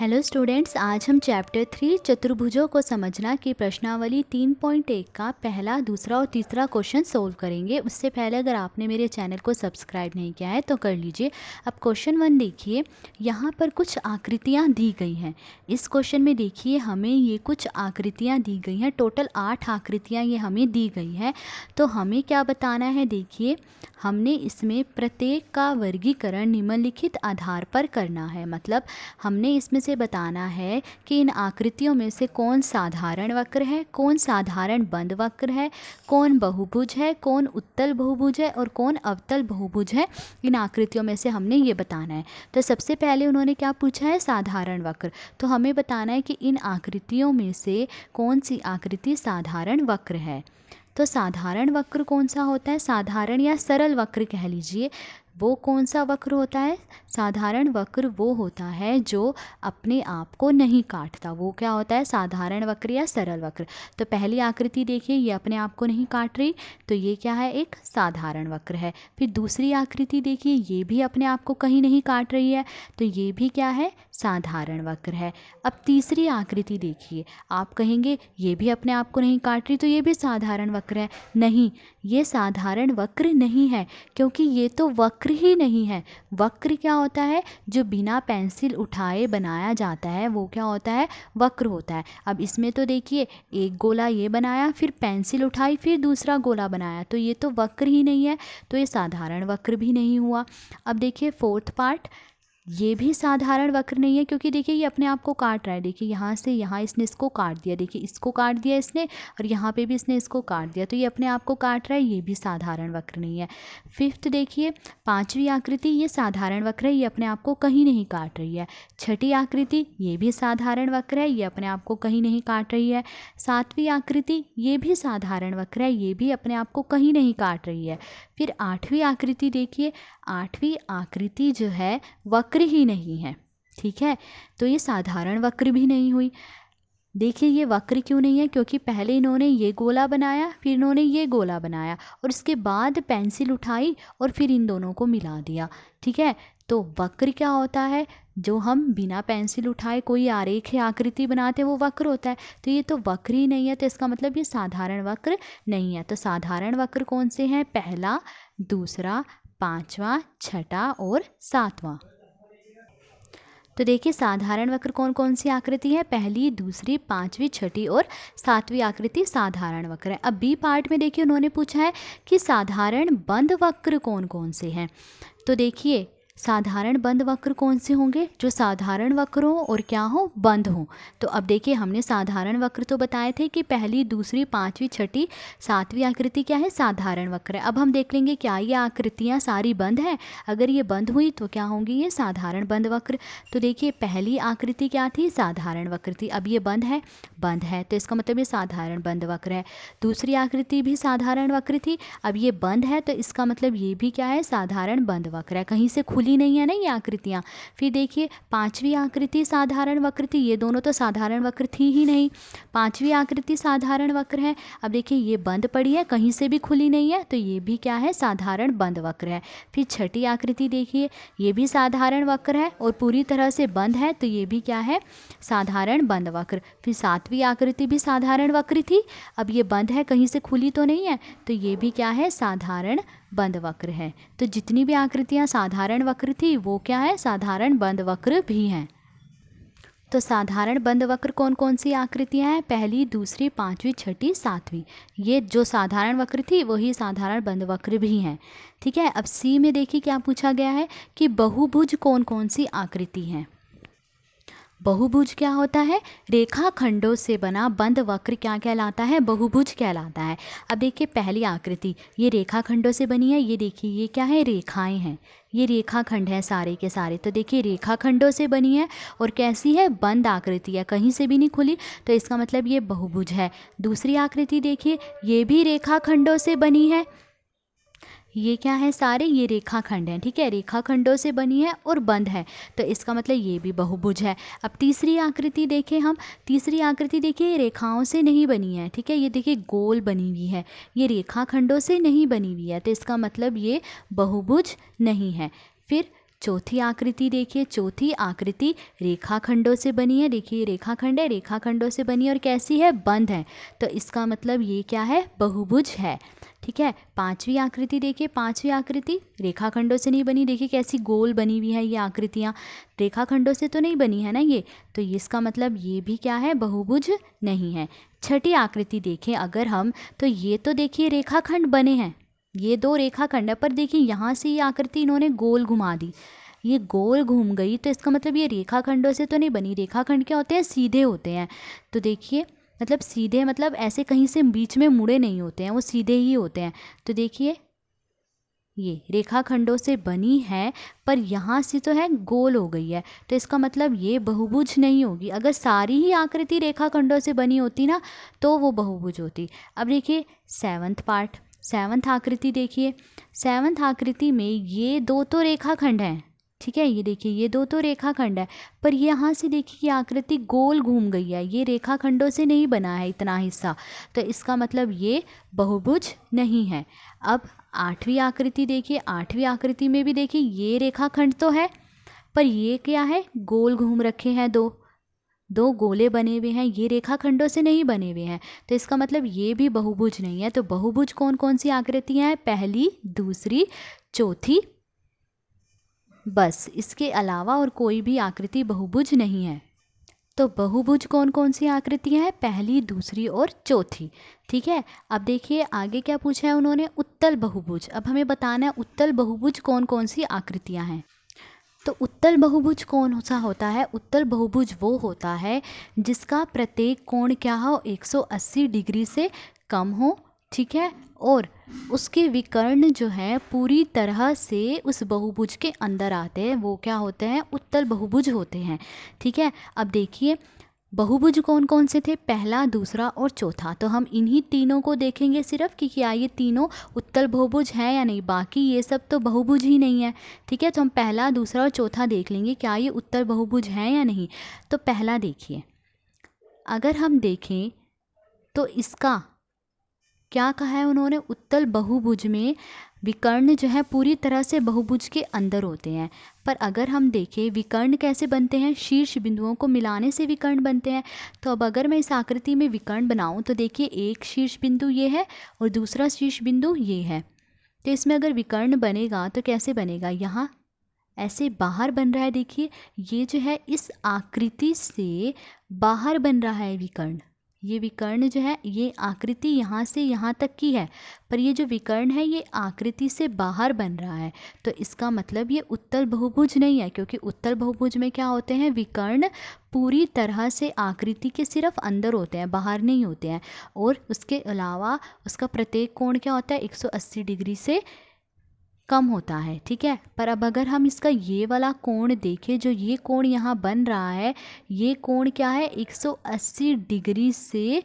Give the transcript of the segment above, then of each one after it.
Hello students, आज हम chapter 3 चतुर्भुजों को समझना की प्रश्नावली 3.1 का पहला, दूसरा और तीसरा क्वेश्चन सोल्व करेंगे। उससे पहले अगर आपने मेरे चैनल को सब्सक्राइब नहीं किया है तो कर लीजिए। अब क्वेश्चन 1 देखिए, यहाँ पर कुछ आकृतियाँ दी गई हैं। इस क्वेश्चन में देखिए हमें ये कुछ आकृतियाँ दी गई हैं, टोटल 8 आकृतियाँ ये हमें दी गई हैं। तो हमें क्या बताना है, देखिए हमने इसमें प्रत्येक का वर्गीकरण निम्नलिखित आधार पर करना है। मतलब हमने इसमें से बताना है कि इन आकृतियों में से कौन साधारण वक्र है, कौन साधारण बंद वक्र है, कौन बहुभुज है, कौन उत्तल बहुभुज है और कौन अवतल बहुभुज है। इन आकृतियों में से हमने ये बताना है। तो सबसे पहले उन्होंने क्या पूछा है, साधारण वक्र। तो हमें बताना है कि इन आकृतियों में से कौन सी आकृति साधारण वक्र है। तो साधारण वक्र कौन सा होता है, साधारण या सरल वक्र कह लीजिए, वो कौन सा वक्र होता है। साधारण वक्र वो होता है जो अपने आप को नहीं काटता, वो क्या होता है, साधारण वक्र या सरल वक्र। तो पहली आकृति देखिए, ये अपने आप को नहीं काट रही, तो ये क्या है, एक साधारण वक्र है। फिर दूसरी आकृति देखिए, ये भी अपने आप को कहीं नहीं काट रही है, तो ये भी क्या है, साधारण वक्र है। अब तीसरी आकृति देखिए, आप कहेंगे ये भी अपने आप को नहीं काट रही, तो ये भी साधारण वक्र है। नहीं, ये साधारण वक्र नहीं है, क्योंकि ये तो वक्र ही नहीं है। वक्र क्या होता है, जो बिना पेंसिल उठाए बनाया जाता है, वो क्या होता है, वक्र होता है। अब इसमें तो देखिए एक गोला ये बनाया, फिर पेंसिल उठाई, फिर दूसरा गोला बनाया, तो ये तो वक्र ही नहीं है, तो ये साधारण वक्र भी नहीं हुआ। अब देखिए फोर्थ पार्ट, ये भी साधारण वक्र नहीं है, क्योंकि देखिए ये अपने आप को काट रहा है। देखिए यहाँ से यहाँ इसने इसको काट दिया, देखिए इसको काट दिया इसने, और यहाँ पे भी इसने इसको काट दिया, तो ये अपने आप को काट रहा है, ये भी साधारण वक्र नहीं है। फिफ्थ देखिए, पांचवी आकृति, ये साधारण वक्र है, ये अपने आप को कहीं नहीं काट रही है। छठी आकृति, ये भी साधारण वक्र है, ये अपने आप को कहीं नहीं काट रही है। सातवीं आकृति, ये भी साधारण वक्र है, ये भी अपने आप को कहीं नहीं काट रही है। फिर आठवीं आकृति देखिए, आठवीं आकृति जो है वक्र ही नहीं है, ठीक है, तो ये साधारण वक्र भी नहीं हुई। देखिए ये वक्र क्यों नहीं है, क्योंकि पहले इन्होंने ये गोला बनाया, फिर इन्होंने ये गोला बनाया, और उसके बाद पेंसिल उठाई और फिर इन दोनों को मिला दिया, ठीक है। तो वक्र क्या होता है, जो हम बिना पेंसिल उठाए कोई आरेख या आकृति बनाते हैं वो वक्र होता है। तो ये तो वक्र ही नहीं है, तो इसका मतलब ये साधारण वक्र नहीं है। तो साधारण वक्र कौन से हैं, पहला, दूसरा, पांचवा, छठा और सातवां। तो देखिए साधारण वक्र कौन कौन सी आकृति है, पहली, दूसरी, पांचवी, छठी और सातवीं आकृति साधारण वक्र है। अब बी पार्ट में देखिए उन्होंने पूछा है कि साधारण बंद वक्र कौन कौन से हैं। तो देखिए साधारण बंद वक्र कौन से होंगे, जो साधारण वक्र हो और क्या हो, बंद हो। तो अब देखिए हमने साधारण वक्र तो बताए थे कि पहली, दूसरी, पांचवी, छठी, सातवीं आकृति क्या है, साधारण वक्र है। अब हम देख लेंगे क्या ये आकृतियाँ सारी बंद हैं। अगर ये बंद हुई तो क्या होंगी, ये साधारण बंद वक्र। तो देखिए पहली आकृति क्या थी, साधारण वक्र थी, अब ये बंद है, बंद है, तो इसका मतलब ये साधारण बंद वक्र है। दूसरी आकृति भी साधारण वक्र थी, अब ये बंद है, तो इसका मतलब ये भी क्या है, साधारण बंद वक्र है, कहीं से खुली नहीं है ना ये आकृतियाँ। फिर देखिए पांचवी आकृति साधारण वक्र थी, ये दोनों तो साधारण वक्र थी ही नहीं। पांचवी आकृति साधारण वक्र है, अब देखिए ये बंद पड़ी है, कहीं से भी खुली नहीं है, तो ये भी क्या है, साधारण बंद वक्र है। फिर छठी आकृति देखिए, ये भी साधारण वक्र है और पूरी तरह से बंद है, तो ये भी क्या है, साधारण बंद वक्र। फिर सातवीं आकृति भी साधारण वक्र थी, अब ये बंद है, कहीं से खुली तो नहीं है, तो ये भी क्या है, साधारण बंद वक्र है। तो जितनी भी आकृतियाँ साधारण वक्र थी वो क्या है, साधारण बंद वक्र भी हैं। तो साधारण बंद वक्र कौन कौन सी आकृतियाँ हैं, पहली, दूसरी, पांचवी, छठी, सातवीं, ये जो साधारण वक्र थी वही साधारण बंद वक्र भी हैं, ठीक है। अब सी में देखिए क्या पूछा गया है कि बहुभुज कौन कौन सी आकृति हैं। बहुभुज क्या होता है, रेखाखंडों से बना बंद वक्र क्या कहलाता है, बहुभुज कहलाता है। अब देखिए पहली आकृति ये रेखाखंडों से बनी है, ये देखिए ये क्या है, रेखाएं हैं, ये रेखाखंड हैं सारे के सारे। तो देखिए रेखाखंडों से बनी है और कैसी है, बंद आकृति है, कहीं से भी नहीं खुली, तो इसका मतलब ये बहुभुज है। दूसरी आकृति देखिए, ये भी रेखाखंडों से बनी है, ये क्या है, सारे ये रेखाखंड हैं, ठीक है, रेखाखंडों से बनी है और बंद है, तो इसका मतलब ये भी बहुभुज है। अब तीसरी आकृति देखें हम, तीसरी आकृति देखिए रेखाओं से नहीं बनी है, ठीक है, ये देखिए गोल बनी हुई है, ये रेखाखंडों से नहीं बनी हुई है, तो इसका मतलब ये बहुभुज नहीं है। फिर चौथी आकृति देखिए, चौथी आकृति रेखाखंडों से बनी है। देखिए ये रेखाखंड है, रेखाखंडों से बनी है और कैसी है, बंद है। तो इसका मतलब ये क्या है, बहुभुज है। ठीक है। पांचवी आकृति देखिए, पांचवी आकृति रेखाखंडों से नहीं बनी। देखिए कैसी गोल बनी हुई है ये आकृतियाँ, रेखाखंडों से तो नहीं बनी है ना ये, तो इसका मतलब ये भी क्या है, बहुभुज नहीं है। छठी आकृति देखें अगर हम, तो ये तो देखिए रेखाखंड बने हैं, ये दो रेखाखंड है, पर देखिए यहाँ से ये आकृति इन्होंने गोल घुमा दी, ये गोल घूम गई, तो इसका मतलब ये रेखाखंडों से तो नहीं बनी। रेखाखंड क्या होते हैं, सीधे होते हैं। तो देखिए मतलब सीधे मतलब ऐसे कहीं से बीच में मुड़े नहीं होते हैं, वो सीधे ही होते हैं। तो देखिए ये रेखाखंडों से बनी है, पर यहाँ से तो है गोल हो गई है, तो इसका मतलब ये बहुभुज नहीं होगी। अगर सारी ही आकृति रेखाखंडों से बनी होती ना, तो वो बहुभुज होती। अब देखिए सेवंथ पार्ट, सेवंथ आकृति देखिए, सेवंथ आकृति में ये दो तो रेखाखंड हैं। ठीक है, ये देखिए ये दो तो रेखाखंड है, पर यहाँ से देखिए ये आकृति गोल घूम गई है, ये रेखाखंडों से नहीं बना है इतना हिस्सा, तो इसका मतलब ये बहुभुज नहीं है। अब आठवीं आकृति देखिए, आठवीं आकृति में भी देखिए ये रेखाखंड तो है, पर ये क्या है, गोल घूम रखे हैं, दो गोले बने हुए हैं, ये रेखाखंडों से नहीं बने हुए हैं, तो इसका मतलब ये भी बहुभुज नहीं है। तो बहुभुज कौन कौन सी आकृतियाँ हैं, पहली, दूसरी, चौथी, बस इसके अलावा और कोई भी आकृति बहुभुज नहीं है। तो बहुभुज कौन कौन सी आकृतियाँ हैं, पहली, दूसरी और चौथी। ठीक है। अब देखिए आगे क्या पूछा है उन्होंने, उत्तल बहुभुज। अब हमें बताना है उत्तल बहुभुज कौन कौन सी आकृतियाँ हैं। तो उत्तल बहुभुज कौन सा होता है, उत्तल बहुभुज वो होता है जिसका प्रत्येक कोण क्या हो, 180 डिग्री से कम हो। ठीक है, और उसके विकर्ण जो है पूरी तरह से उस बहुभुज के अंदर आते हैं, वो क्या होते हैं, उत्तल बहुभुज होते हैं। ठीक है। अब देखिए बहुभुज कौन कौन से थे, पहला, दूसरा और चौथा, तो हम इन्हीं तीनों को देखेंगे सिर्फ कि क्या ये तीनों उत्तल बहुभुज हैं या नहीं, बाकी ये सब तो बहुभुज ही नहीं है। ठीक है, तो हम पहला, दूसरा और चौथा देख लेंगे क्या ये उत्तल बहुभुज हैं या नहीं। तो पहला देखिए, अगर हम देखें तो इसका क्या कहा है उन्होंने, उत्तल बहुभुज में विकर्ण जो है पूरी तरह से बहुभुज के अंदर होते हैं। पर अगर हम देखें विकर्ण कैसे बनते हैं, शीर्ष बिंदुओं को मिलाने से विकर्ण बनते हैं। तो अब अगर मैं इस आकृति में विकर्ण बनाऊं तो देखिए एक शीर्ष बिंदु ये है और दूसरा शीर्ष बिंदु ये है। तो इसमें अगर विकर्ण बनेगा तो कैसे बनेगा, यहाँ ऐसे बाहर बन रहा है। देखिए ये जो है इस आकृति से बाहर बन रहा है विकर्ण, ये विकर्ण जो है ये आकृति यहाँ से यहाँ तक की है, पर ये जो विकर्ण है ये आकृति से बाहर बन रहा है। तो इसका मतलब ये उत्तल बहुभुज नहीं है, क्योंकि उत्तल बहुभुज में क्या होते हैं, विकर्ण पूरी तरह से आकृति के सिर्फ अंदर होते हैं, बाहर नहीं होते हैं, और उसके अलावा उसका प्रत्येक कोण क्या होता है, 180 डिग्री से कम होता है। ठीक है, पर अब अगर हम इसका ये वाला कोण देखें, जो ये कोण यहाँ बन रहा है, ये कोण क्या है, 180 डिग्री से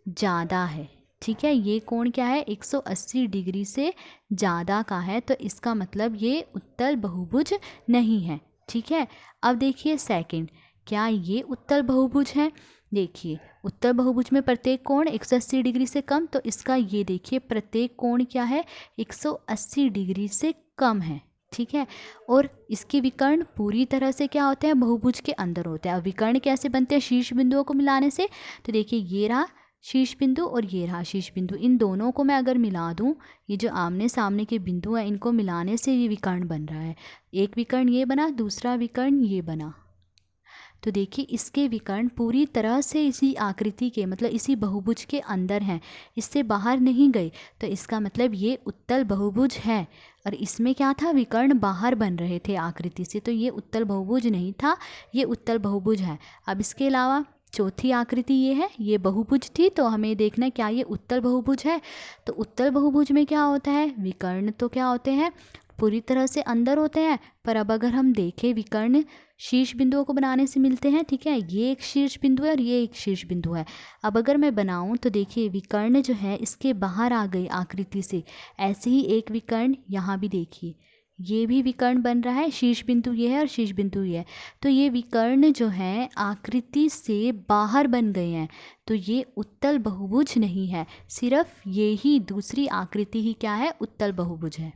ज़्यादा है। ठीक है, ये कोण क्या है, 180 डिग्री से ज़्यादा का है, तो इसका मतलब ये उत्तल बहुभुज नहीं है। ठीक है। अब देखिए सेकंड, क्या ये उत्तल बहुभुज है, देखिए उत्तल बहुभुज में प्रत्येक कोण 180 डिग्री से कम, तो इसका ये देखिए प्रत्येक कोण क्या है, 180 डिग्री से कम है। ठीक है, और इसके विकर्ण पूरी तरह से क्या होते हैं, बहुभुज के अंदर होते हैं। अब विकर्ण कैसे बनते हैं, शीर्ष बिंदुओं को मिलाने से। तो देखिए ये रहा शीर्ष बिंदु और ये रहा शीर्ष बिंदु, इन दोनों को मैं अगर मिला दूं, ये जो आमने सामने के बिंदु हैं इनको मिलाने से ये विकर्ण बन रहा है। एक विकर्ण ये बना, दूसरा विकर्ण ये बना। तो देखिए इसके विकर्ण पूरी तरह से इसी आकृति के मतलब इसी बहुभुज के अंदर हैं, इससे बाहर नहीं गए, तो इसका मतलब ये उत्तल बहुभुज है। और इसमें क्या था, विकर्ण बाहर बन रहे थे आकृति से, तो ये उत्तल बहुभुज नहीं था, ये उत्तल बहुभुज है। अब इसके अलावा चौथी आकृति ये है, ये बहुभुज थी, तो हमें देखना है क्या ये उत्तल बहुभुज है। तो उत्तल बहुभुज में क्या होता है, विकर्ण तो क्या होते हैं, पूरी तरह से अंदर होते हैं, पर अब अगर हम देखें विकर्ण शीर्ष बिंदुओं को बनाने से मिलते हैं। ठीक है, ये एक शीर्ष बिंदु है और ये एक शीर्ष बिंदु है। अब अगर मैं बनाऊं तो देखिए विकर्ण जो है इसके बाहर आ गई आकृति से, ऐसे ही एक विकर्ण यहाँ भी देखिए, ये भी विकर्ण बन रहा है, शीर्ष बिंदु ये है और शीर्ष बिंदु ये है, तो ये विकर्ण जो है आकृति से बाहर बन गए हैं, तो ये उत्तल बहुभुज नहीं है, सिर्फ ये ही दूसरी आकृति ही क्या है, उत्तल बहुभुज है।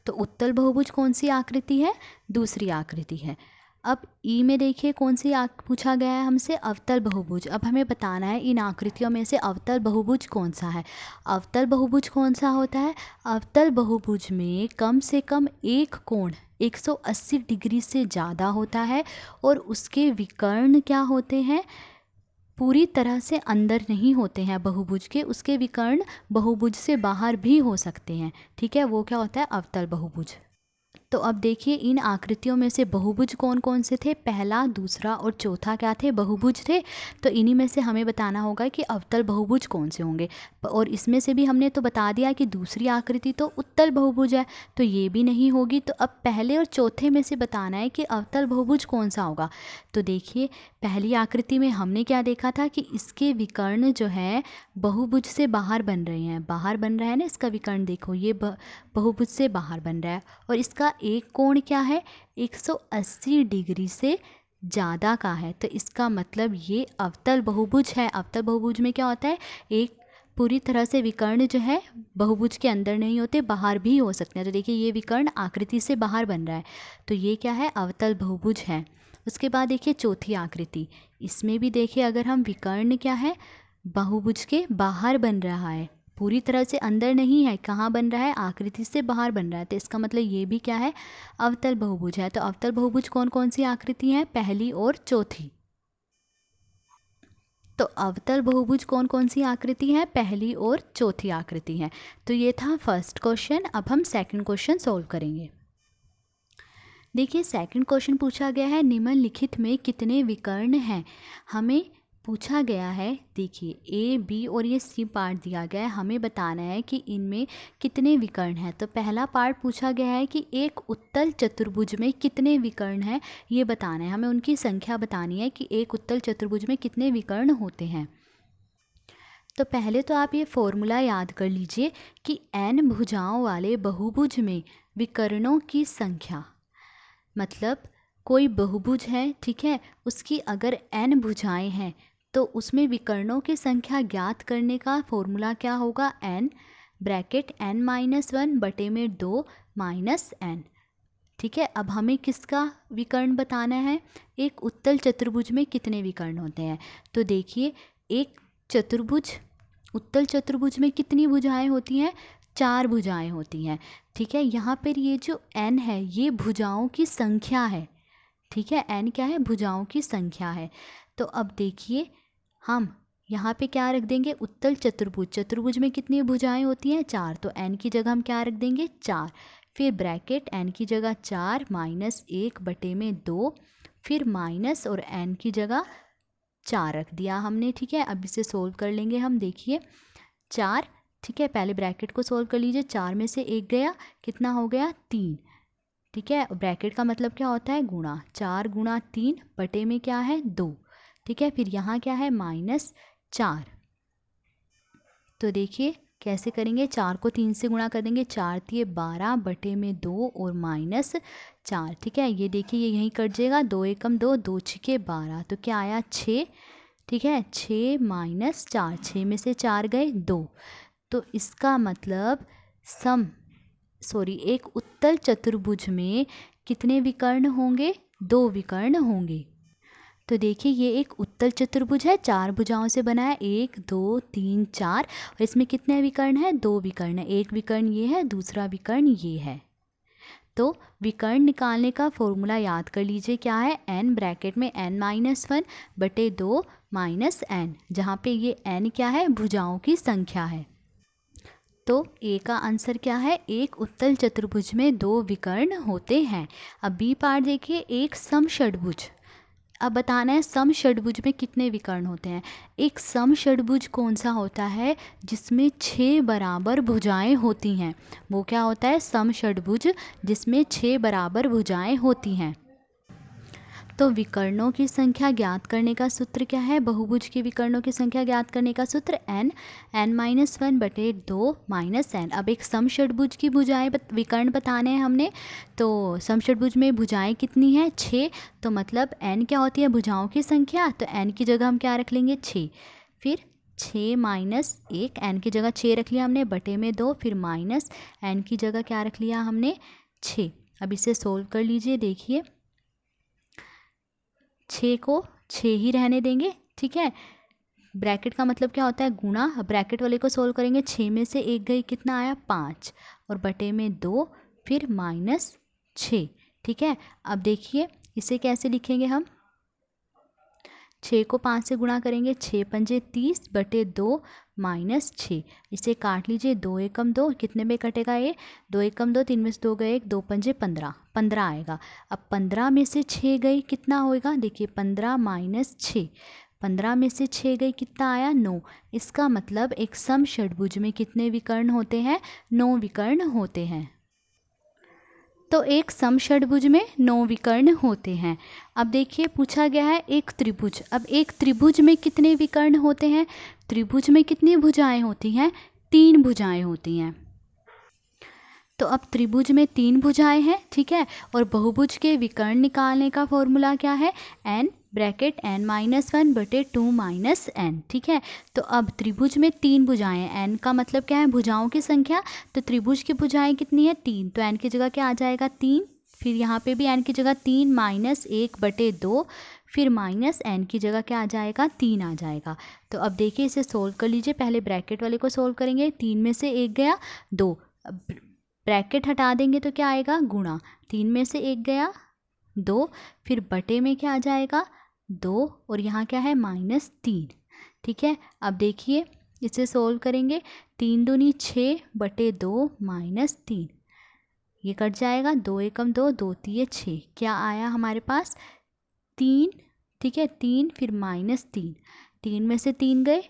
तो उत्तल बहुभुज कौन सी आकृति है? दूसरी आकृति है। अब ई में देखिए कौन सी पूछा गया है हमसे, अवतल बहुभुज। अब हमें बताना है इन आकृतियों में से अवतल बहुभुज कौन सा है। अवतल बहुभुज कौन सा होता है? अवतल बहुभुज में कम से कम एक कोण 180 डिग्री से ज़्यादा होता है और उसके विकर्ण क्या होते हैं? पूरी तरह से अंदर नहीं होते हैं बहुभुज के, उसके विकर्ण बहुभुज से बाहर भी हो सकते हैं। ठीक है, वो क्या होता है? अवतल बहुभुज। तो अब देखिए इन आकृतियों में से बहुभुज कौन कौन से थे? पहला, दूसरा और चौथा क्या थे? बहुभुज थे। तो इन्हीं में से हमें बताना होगा कि अवतल बहुभुज कौन से होंगे। और इसमें से भी हमने तो बता दिया कि दूसरी आकृति तो उत्तल बहुभुज है, तो ये भी नहीं होगी। तो अब पहले और चौथे में से बताना है कि अवतल बहुभुज कौन सा होगा। तो देखिए पहली आकृति में हमने क्या देखा था कि इसके विकर्ण जो है बहुभुज से बाहर बन रहे हैं। बाहर बन रहा है ना इसका विकर्ण, देखो ये बहुभुज से बाहर बन रहा है और इसका एक कोण क्या है? 180 डिग्री से ज़्यादा का है। तो इसका मतलब ये अवतल बहुभुज है। अवतल बहुभुज में क्या होता है? एक पूरी तरह से विकर्ण जो है बहुभुज के अंदर नहीं होते, बाहर भी हो सकते हैं। तो देखिए ये विकर्ण आकृति से बाहर बन रहा है, तो ये क्या है? अवतल बहुभुज है। उसके बाद देखिए चौथी आकृति, इसमें भी देखिए अगर हम विकर्ण क्या है? बहुभुज के बाहर बन रहा है, पूरी तरह से अंदर नहीं है। कहाँ बन रहा है? आकृति से बाहर बन रहा है। तो इसका मतलब ये भी क्या है? अवतल बहुभुज है। तो अवतल बहुभुज कौन कौन सी आकृति हैं? पहली और चौथी। तो अवतल बहुभुज कौन कौन सी आकृति है? पहली और चौथी आकृति है। तो ये था फर्स्ट क्वेश्चन। अब हम सेकंड क्वेश्चन सॉल्व करेंगे। देखिए सेकंड क्वेश्चन पूछा गया है निम्नलिखित में कितने विकर्ण हैं। हमें पूछा गया है, देखिए ए, बी और ये सी पार्ट दिया गया है, हमें बताना है कि इनमें कितने विकर्ण हैं। तो पहला पार्ट पूछा गया है कि एक उत्तल चतुर्भुज में कितने विकर्ण हैं, ये बताना है। हमें उनकी संख्या बतानी है कि एक उत्तल चतुर्भुज में कितने विकर्ण होते हैं। तो पहले तो आप ये फॉर्मूला याद कर लीजिए कि n भुजाओं वाले बहुभुज में विकर्णों की संख्या, मतलब कोई बहुभुज है, ठीक है, उसकी अगर n भुजाएं हैं तो उसमें विकर्णों की संख्या ज्ञात करने का फॉर्मूला क्या होगा? n ब्रैकेट n-1 बटे में 2 माइनस n। ठीक है, अब हमें किसका विकर्ण बताना है? एक उत्तल चतुर्भुज में कितने विकर्ण होते हैं। तो देखिए एक चतुर्भुज, उत्तल चतुर्भुज में कितनी भुजाएं होती हैं? 4 भुजाएं होती हैं। ठीक है, यहाँ पर ये जो n है ये भुजाओं की संख्या है। ठीक है, n क्या है? भुजाओं की संख्या है। तो अब देखिए हम यहाँ पे क्या रख देंगे? उत्तल चतुर्भुज, चतुर्भुज में कितनी भुजाएं होती हैं? 4। तो n की जगह हम क्या रख देंगे? 4। फिर ब्रैकेट n की जगह 4 माइनस 1 बटे में 2, फिर माइनस और n की जगह 4 रख दिया हमने। ठीक है, अब इसे सोल्व कर लेंगे हम। देखिए 4, ठीक है, पहले ब्रैकेट को सोल्व कर लीजिए। 4 में से 1 गया, कितना हो गया? 3। ठीक है, ब्रैकेट का मतलब क्या होता है? गुणा। 4 गुणा 3 बटे में क्या है? 2। ठीक है, फिर यहाँ क्या है? माइनस 4। तो देखिए कैसे करेंगे? 4 को 3 से गुणा कर देंगे, 4 तिये 12 बटे में 2 और माइनस 4। ठीक है, ये देखिए ये यहीं कट जाएगा, 2 एकम 2, 2 छिके 12, तो क्या आया? 6। ठीक है, 6 माइनस 4, 6 में से 4 गए 2। तो इसका मतलब एक उत्तल चतुर्भुज में कितने विकर्ण होंगे? 2 विकर्ण होंगे। तो देखिए ये एक उत्तल चतुर्भुज है, 4 भुजाओं से बना है, 1 2 3 4, और इसमें कितने विकर्ण हैं? 2 विकर्ण है। एक विकर्ण ये है, दूसरा विकर्ण ये है। तो विकर्ण निकालने का फॉर्मूला याद कर लीजिए, क्या है? n ब्रैकेट में n-1 बटे 2 माइनस n, जहाँ पे ये n क्या है? भुजाओं की संख्या है। तो ए का आंसर क्या है? एक उत्तल चतुर्भुज में 2 विकर्ण होते हैं। अब बी पार्ट देखिए, एक समषड्भुज। अब बताना है समषड्भुज में कितने विकर्ण होते हैं। एक समषड्भुज कौन सा होता है? जिसमें 6 बराबर भुजाएं होती हैं, वो क्या होता है? समषड्भुज जिसमें 6 बराबर भुजाएं होती हैं। तो विकर्णों की संख्या ज्ञात करने का सूत्र क्या है? बहुभुज के विकर्णों की संख्या ज्ञात करने का सूत्र n-1 बटे 2 माइनस n। अब एक समषड्भुज की भुजाएं विकर्ण बताने हैं हमने, तो समषड्भुज में भुजाएं कितनी हैं? 6। तो मतलब n क्या होती है? भुजाओं की संख्या। तो n की जगह हम क्या रख लेंगे? 6। फिर 6 माइनस 1, एन की जगह 6 रख लिया हमने, बटे में 2, फिर माइनस एन की जगह क्या रख लिया हमने 6। अब इसे सोल्व कर लीजिए। देखिए 6 को 6 ही रहने देंगे, ठीक है। ब्रैकेट का मतलब क्या होता है गुणा। ब्रैकेट वाले को सोल्व करेंगे, 6 में से 1 गई, कितना आया 5, और बटे में 2, फिर माइनस 6, ठीक है। अब देखिए इसे कैसे लिखेंगे हम, 6 को 5 से गुणा करेंगे, 6 पंजे 30 बटे 2 माइनस 6। इसे काट लीजिए, 2 एकम 2, कितने में कटेगा ये, 2 एकम 2, 3 में से 2 गए 1, 2 पंजे 15, 15 आएगा। अब 15 में से 6 गई, कितना होएगा, देखिए 15 माइनस 6, 15 में से 6 गई, कितना आया 9। इसका मतलब एक सम षडभुज में कितने विकर्ण होते हैं, 9 विकर्ण होते हैं। तो एक समषड्भुज में 9 विकर्ण होते हैं। अब देखिए पूछा गया है एक त्रिभुज। अब एक त्रिभुज में कितने विकर्ण होते हैं, त्रिभुज में कितनी भुजाएं होती हैं, 3 भुजाएं होती हैं। तो अब त्रिभुज में 3 भुजाएं हैं, ठीक है। और बहुभुज के विकर्ण निकालने का फॉर्मूला क्या है, n ब्रैकेट n माइनस 1 बटे 2 माइनस n, ठीक है। तो अब त्रिभुज में 3 भुजाएं हैं, n का मतलब क्या है, भुजाओं की संख्या। तो त्रिभुज की भुजाएं कितनी है, 3, तो n की जगह क्या आ जाएगा 3, फिर यहाँ पे भी n की जगह 3 माइनस 1 बटे 2, फिर माइनस n की जगह क्या आ जाएगा 3 आ जाएगा। तो अब देखिए इसे सोल्व कर लीजिए। पहले ब्रैकेट वाले को सोल्व करेंगे, 3 में से 1 गया 2, ब्रैकेट हटा देंगे तो क्या आएगा गुणा, 3 में से 1 गया 2, फिर बटे में क्या आ जाएगा 2, और यहाँ क्या है माइनस 3, ठीक है। अब देखिए इसे सोल्व करेंगे, 3 दूनी 6 बटे 2 माइनस 3, ये कट जाएगा, 2 एकम 2, 2 तिये 6, क्या आया हमारे पास 3, ठीक है। 3 फिर माइनस 3, 3 में से 3 गए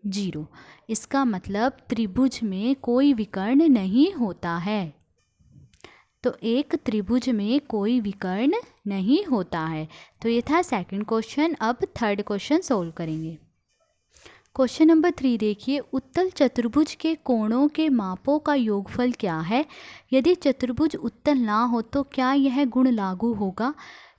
0। इसका मतलब त्रिभुज में कोई विकर्ण नहीं होता है। तो एक त्रिभुज में कोई विकर्ण नहीं होता है। तो ये था सेकंड क्वेश्चन। अब थर्ड क्वेश्चन सोल्व करेंगे। क्वेश्चन नंबर 3 देखिए, उत्तल चतुर्भुज के कोणों के मापों का योगफल क्या है, यदि चतुर्भुज उत्तल ना हो तो क्या यह गुण लागू होगा।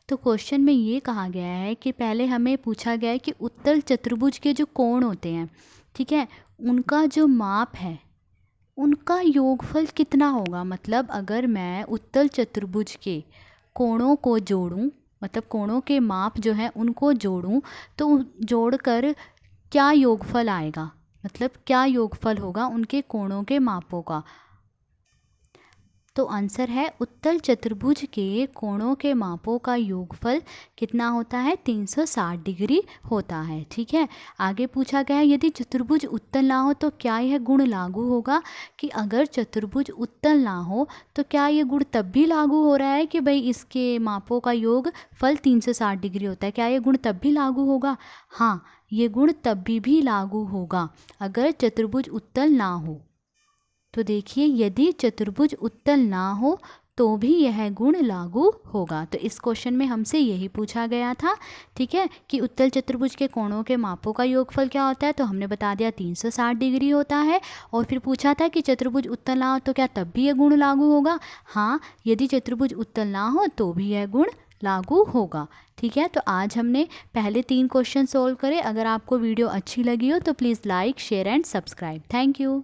तो क्वेश्चन में ये कहा गया है कि पहले हमें पूछा गया है कि उत्तल चतुर्भुज के जो कोण होते हैं, ठीक है, उनका जो माप है उनका योगफल कितना होगा। मतलब अगर मैं उत्तल चतुर्भुज के कोणों को जोड़ूं, मतलब कोणों के माप जो है उनको जोड़ूं, तो जोड़कर क्या योगफल आएगा, मतलब क्या योगफल होगा उनके कोणों के मापों का। तो आंसर है उत्तल चतुर्भुज के कोणों के मापों का योगफल कितना होता है, 360 डिग्री होता है, ठीक है। आगे पूछा गया है यदि चतुर्भुज उत्तल ना हो तो क्या यह गुण लागू होगा, कि अगर चतुर्भुज उत्तल ना हो तो क्या यह गुण तब भी लागू हो रहा है कि भाई इसके मापों का योग फल 360 डिग्री होता है, क्या यह गुण तब भी लागू होगा। हाँ, ये गुण तब भी लागू होगा अगर चतुर्भुज उत्तल ना हो। तो देखिए यदि चतुर्भुज उत्तल ना हो तो भी यह गुण लागू होगा। तो इस क्वेश्चन में हमसे यही पूछा गया था, ठीक है, कि उत्तल चतुर्भुज के कोणों के मापों का योगफल क्या होता है। तो हमने बता दिया 360 डिग्री होता है। और फिर पूछा था कि चतुर्भुज उत्तल ना हो तो क्या तब भी यह गुण लागू होगा। हाँ, यदि चतुर्भुज उत्तल ना हो तो भी यह गुण लागू होगा, ठीक है। तो आज हमने पहले 3 क्वेश्चन सोल्व करे। अगर आपको वीडियो अच्छी लगी हो तो please like share and subscribe. Thank you.